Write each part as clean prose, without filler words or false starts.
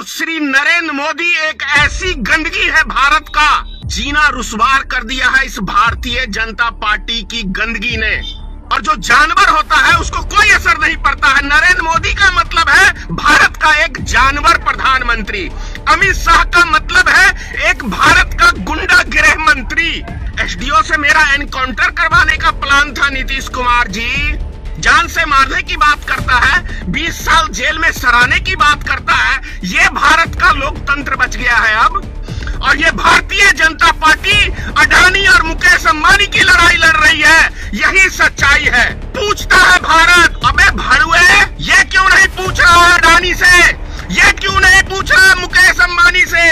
श्री नरेंद्र मोदी एक ऐसी गंदगी है भारत का, जीना रुसवार कर दिया है इस भारतीय जनता पार्टी की गंदगी ने। और जो जानवर होता है उसको कोई असर नहीं पड़ता है। नरेंद्र मोदी का मतलब है भारत का एक जानवर प्रधानमंत्री। अमित शाह का मतलब है एक भारत का गुंडा गृह मंत्री। एसडीओ से मेरा एनकाउंटर करवाने का प्लान था नीतीश कुमार जी। जान से मारने की बात करता है, 20 साल जेल में सराने की बात करता है। ये भारत का लोकतंत्र बच गया है अब। और ये भारतीय जनता पार्टी अडानी और मुकेश अंबानी की लड़ाई लड़ रही है, यही सच्चाई है। पूछता है भारत, अबे भाड़ुए, ये क्यों नहीं पूछ रहा है अडानी से, ये क्यों नहीं पूछ रहा है मुकेश अंबानी से,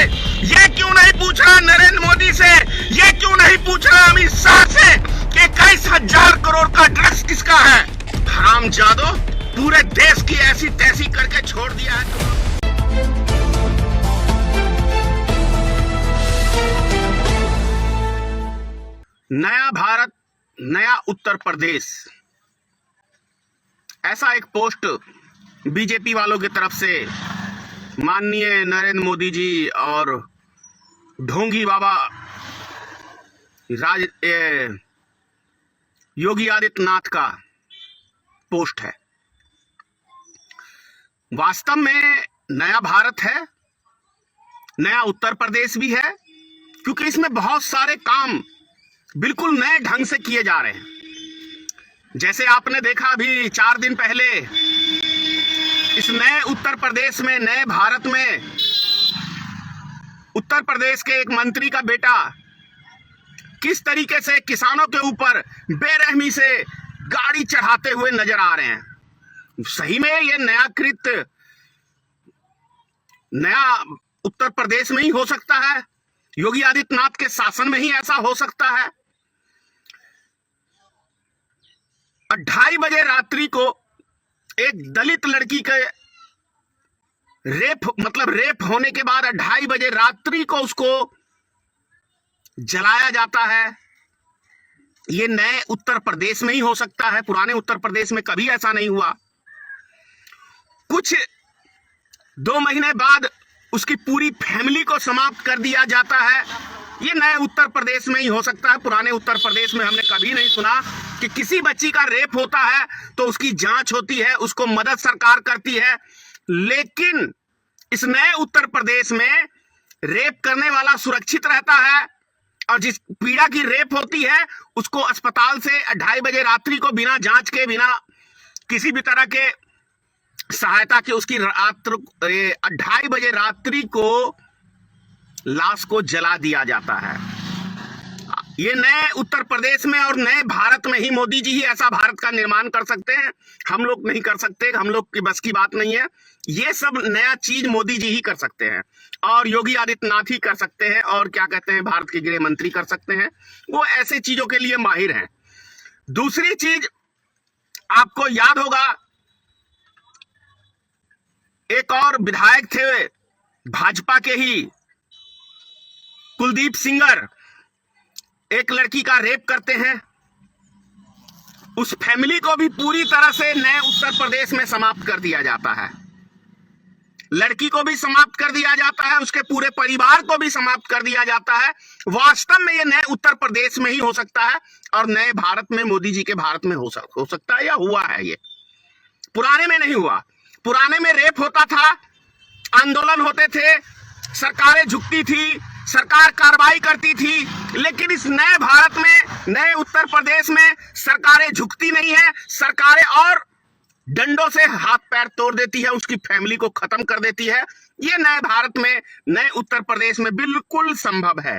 ये क्यों नहीं पूछ रहा नरेंद्र मोदी से, ये क्यों नहीं पूछ रहा अमित शाह से कि 21,000 करोड़ का ड्रग्स किसका है। हरामजादो, पूरे देश की ऐसी तैसी करके छोड़ दिया है। नया भारत, नया उत्तर प्रदेश, ऐसा एक पोस्ट बीजेपी वालों की तरफ से माननीय नरेंद्र मोदी जी और ढोंगी बाबा योगी आदित्यनाथ का पोस्ट है। वास्तव में नया भारत है, नया उत्तर प्रदेश भी है, क्योंकि इसमें बहुत सारे काम बिल्कुल नए ढंग से किए जा रहे हैं। जैसे आपने देखा अभी 4 दिन पहले इस नए उत्तर प्रदेश में, नए भारत में, उत्तर प्रदेश के एक मंत्री का बेटा किस तरीके से किसानों के ऊपर बेरहमी से गाड़ी चढ़ाते हुए नजर आ रहे हैं। सही में ये नया उत्तर प्रदेश में ही हो सकता है, योगी आदित्यनाथ के शासन में ही ऐसा हो सकता है। 2:30 बजे रात्रि को एक दलित लड़की के रेप होने के बाद 2:30 बजे रात्रि को उसको जलाया जाता है। ये नए उत्तर प्रदेश में ही हो सकता है, पुराने उत्तर प्रदेश में कभी ऐसा नहीं हुआ। कुछ 2 महीने बाद उसकी पूरी फैमिली को समाप्त कर दिया जाता है। ये नए उत्तर प्रदेश में ही हो सकता है। पुराने उत्तर प्रदेश में हमने कभी नहीं सुना कि किसी बच्ची का रेप होता है तो उसकी जांच होती है, उसको मदद सरकार करती है। लेकिन इस नए उत्तर प्रदेश में रेप करने वाला सुरक्षित रहता है और जिस पीड़ा की रेप होती है उसको अस्पताल से 2:30 बजे रात्रि को बिना जांच के, बिना किसी भी तरह के सहायता के उसकी 2:30 बजे रात्रि को लाश को जला दिया जाता है। ये नए उत्तर प्रदेश में और नए भारत में ही मोदी जी ही ऐसा भारत का निर्माण कर सकते हैं। हम लोग नहीं कर सकते, हम लोग की बस की बात नहीं है। ये सब नया चीज मोदी जी ही कर सकते हैं और योगी आदित्यनाथ ही कर सकते हैं, और क्या कहते हैं, भारत के गृह मंत्री कर सकते हैं। वो ऐसे चीजों के लिए माहिर हैं। दूसरी चीज, आपको याद होगा एक और विधायक थे भाजपा के ही, कुलदीप सिंगर, एक लड़की का रेप करते हैं। उस फैमिली को भी पूरी तरह से नए उत्तर प्रदेश में समाप्त कर दिया जाता है। लड़की को भी समाप्त कर दिया जाता है, उसके पूरे परिवार को भी समाप्त कर दिया जाता है। वास्तव में ये नए उत्तर प्रदेश में ही हो सकता है और नए भारत में, मोदी जी के भारत में हो सकता है, या हुआ है। ये पुराने में नहीं हुआ। पुराने में रेप होता था, आंदोलन होते थे, सरकारें झुकती थी, सरकार कार्रवाई करती थी। लेकिन इस नए भारत में, नए उत्तर प्रदेश में सरकारें झुकती नहीं है। सरकारें और डंडों से हाथ पैर तोड़ देती है, उसकी फैमिली को खत्म कर देती है। ये नए भारत में, नए उत्तर प्रदेश में बिल्कुल संभव है।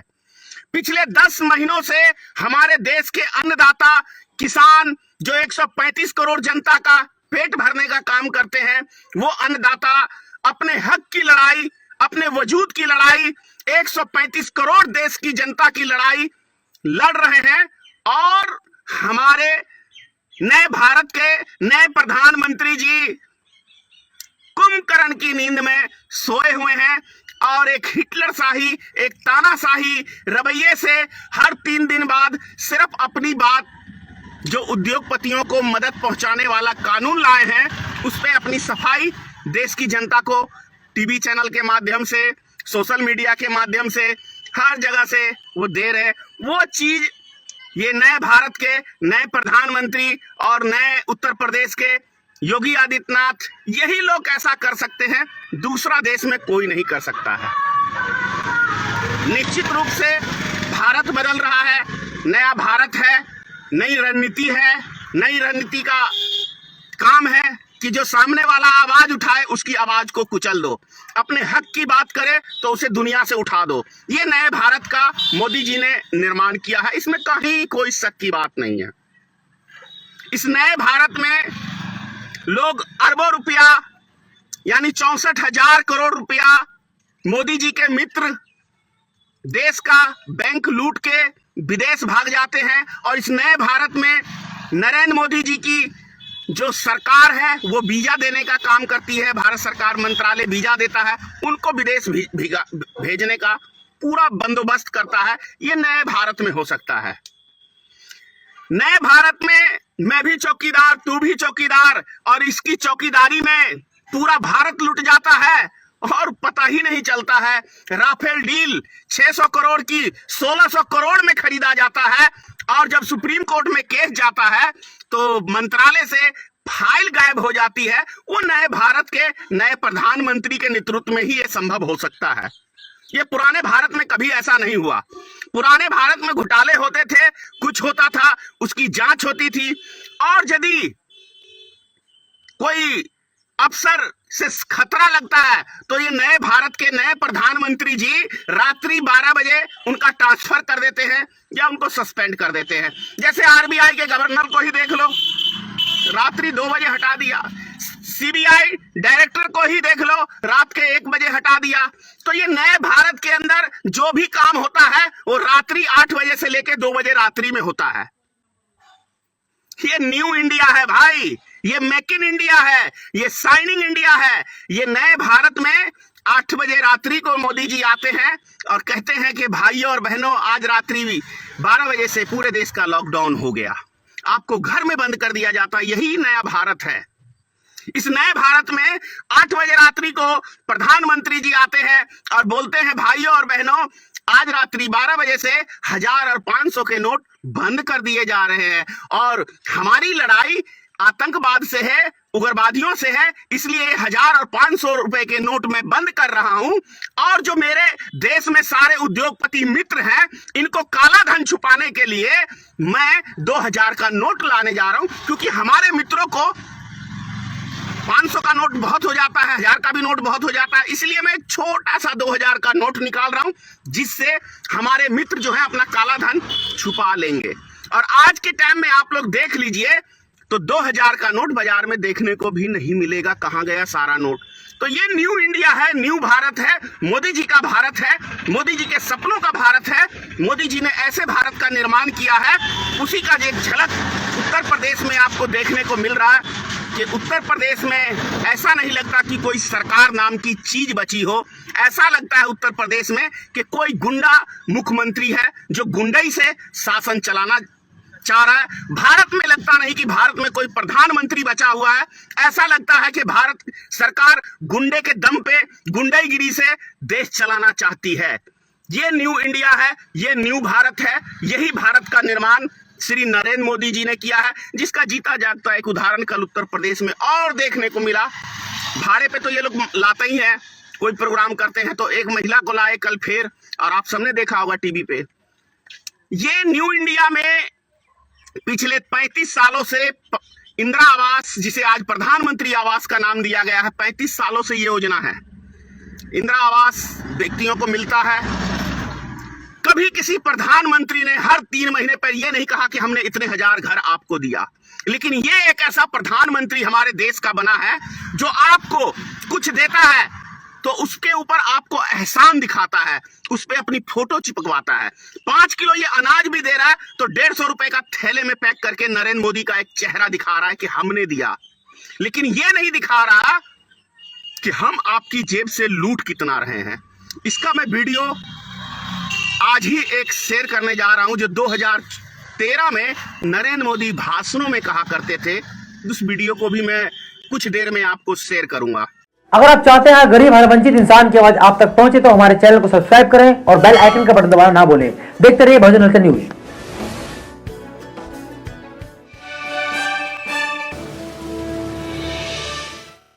पिछले 10 महीनों से हमारे देश के अन्नदाता किसान, जो 135 करोड़ जनता का पेट भरने का काम करते हैं, वो अन्नदाता अपने हक की लड़ाई, अपने वजूद की लड़ाई, 135 करोड़ देश की जनता की लड़ाई लड़ रहे हैं। और हमारे नए भारत के नए प्रधानमंत्री जी कुंभकर्ण की नींद में सोए हुए हैं और एक हिटलर शाही, एक तानाशाही रवैये से हर 3 दिन बाद सिर्फ अपनी बात, जो उद्योगपतियों को मदद पहुंचाने वाला कानून लाए हैं, उस पर अपनी सफाई देश की जनता को टीवी चैनल के माध्यम से, सोशल मीडिया के माध्यम से, हर जगह से वो दे रहे, वो चीज ये नए भारत के नए प्रधानमंत्री और नए उत्तर प्रदेश के योगी आदित्यनाथ, यही लोग ऐसा कर सकते हैं, दूसरा देश में कोई नहीं कर सकता है। निश्चित रूप से भारत बदल रहा है, नया भारत है, नई रणनीति है। नई रणनीति का काम है कि जो सामने वाला आवाज उठाए उसकी आवाज को कुचल दो, अपने हक की बात करे तो उसे दुनिया से उठा दो। ये नए भारत का मोदी जी ने निर्माण किया है, इसमें कहीं कोई शक की बात नहीं है। इस नए भारत में लोग अरबों रुपया यानी 64,000 करोड़ रुपया मोदी जी के मित्र देश का बैंक लूट के विदेश भाग जाते हैं, और इस नए भारत में नरेंद्र मोदी जी की जो सरकार है वो वीजा देने का काम करती है। भारत सरकार मंत्रालय वीजा देता है, उनको विदेश भेजने का पूरा बंदोबस्त करता है। ये नए भारत में हो सकता है। नए भारत में मैं भी चौकीदार, तू भी चौकीदार, और इसकी चौकीदारी में पूरा भारत लुट जाता है और पता ही नहीं चलता है। राफेल डील 600 करोड़ की 1600 करोड़ में खरीदा जाता है, और जब सुप्रीम कोर्ट में केस जाता है तो मंत्रालय से फाइल गायब हो जाती है। वो नए भारत के नए प्रधानमंत्री के नेतृत्व में ही ये संभव हो सकता है। ये पुराने भारत में कभी ऐसा नहीं हुआ। पुराने भारत में घोटाले होते थे, कुछ होता था, उसकी जांच होती थी, और यदि कोई अफसर से खतरा लगता है तो ये नए भारत के नए प्रधानमंत्री जी रात्रि 12 बजे उनका ट्रांसफर कर देते हैं या उनको सस्पेंड कर देते हैं। जैसे आरबीआई के गवर्नर को ही देख लो, रात्रि 2 बजे हटा दिया। सीबीआई डायरेक्टर को ही देख लो, रात के 1 बजे हटा दिया। तो ये नए भारत के अंदर जो भी काम होता है वो रात्रि 8 बजे से लेकर 2 बजे रात्रि में होता है। ये न्यू इंडिया है भाई, ये मेक इन इंडिया है, ये शाइनिंग इंडिया है। ये नए भारत में 8 बजे रात्रि को मोदी जी आते हैं और कहते हैं कि भाइयों और बहनों, आज रात्रि 12 बजे से पूरे देश का लॉकडाउन हो गया, आपको घर में बंद कर दिया जाता है। यही नया भारत है। इस नए भारत में 8 बजे रात्रि को प्रधानमंत्री जी आते हैं और बोलते हैं, भाइयों और बहनों, आज रात्रि 12 बजे से 1000 और 500 के नोट बंद कर दिए जा रहे हैं, और हमारी लड़ाई आतंकवाद से है, उग्रवादियों से है, इसलिए 1000 और 500 रुपए के नोट मैं बंद कर रहा हूं। और जो मेरे देश में सारे उद्योगपति मित्र हैं, इनको काला धन छुपाने के लिए मैं 2000 का नोट लाने जा रहा हूं, क्योंकि हमारे मित्रों को 500 का नोट बहुत हो जाता है, 1000 का भी नोट बहुत हो जाता है, इसलिए मैं एक छोटा सा 2000 का नोट निकाल रहा हूं, जिससे हमारे मित्र जो है अपना काला धन छुपा लेंगे। और आज के टाइम में आप लोग देख लीजिए तो 2000 का नोट बाजार में देखने को भी नहीं मिलेगा, कहां गया सारा नोट। तो ये न्यू इंडिया है, न्यू भारत है, मोदी जी का भारत है, मोदी जी के सपनों का भारत है। मोदी जी ने ऐसे भारत का निर्माण किया है, उसी का एक झलक उत्तर प्रदेश में आपको देखने को मिल रहा है कि उत्तर प्रदेश में ऐसा नहीं लगता कि कोई सरकार नाम की चीज बची हो। ऐसा लगता है उत्तर प्रदेश में कि कोई गुंडा मुख्यमंत्री है जो गुंडई से शासन चलाना चाह रहा है। भारत में लगता नहीं कि भारत में कोई प्रधानमंत्री बचा हुआ है। ऐसा लगता है कि भारत सरकार गुंडे के दम पे गुंडाईगिरी से देश चलाना चाहती है। ये न्यू इंडिया है, ये न्यू भारत है। यही भारत का निर्माण श्री नरेंद्र मोदी जी ने किया है, जिसका जीता जागता एक उदाहरण कल उत्तर प्रदेश में और देखने को मिला। भाड़े पे तो ये लोग लाते ही हैं, कोई प्रोग्राम करते हैं तो एक महिला को लाए कल फिर, और आप सबने देखा होगा टीवी पे। ये न्यू इंडिया में पिछले 35 सालों से इंदिरा आवास, जिसे आज प्रधानमंत्री आवास का नाम दिया गया है, 35 सालों से ये योजना है। इंदिरा आवास व्यक्तियों को मिलता है। कभी किसी प्रधानमंत्री ने हर 3 महीने पर यह नहीं कहा कि हमने इतने 1000 घर आपको दिया, लेकिन ये एक ऐसा प्रधानमंत्री हमारे देश का बना है जो आपको कुछ देता है तो उसके ऊपर आपको एहसान दिखाता है, उस पे अपनी फोटो चिपकवाता है। 5 किलो ये अनाज भी दे रहा है तो 150 रुपए का थैले में पैक करके नरेंद्र मोदी का एक चेहरा दिखा रहा है कि हमने दिया, लेकिन ये नहीं दिखा रहा कि हम आपकी जेब से लूट कितना रहे हैं। इसका मैं वीडियो आज ही एक शेयर करने जा रहा हूं, जो 2013 में नरेंद्र मोदी भाषणों में कहा करते थे। उस वीडियो को भी मैं कुछ देर में आपको शेयर करूंगा। अगर आप चाहते हैं गरीब हर वंचित इंसान की आवाज आप तक पहुंचे तो हमारे चैनल को सब्सक्राइब करें और बेल आइकन का बटन दबाना ना भूलें। देखते रहिए बहुजन हलचल न्यूज।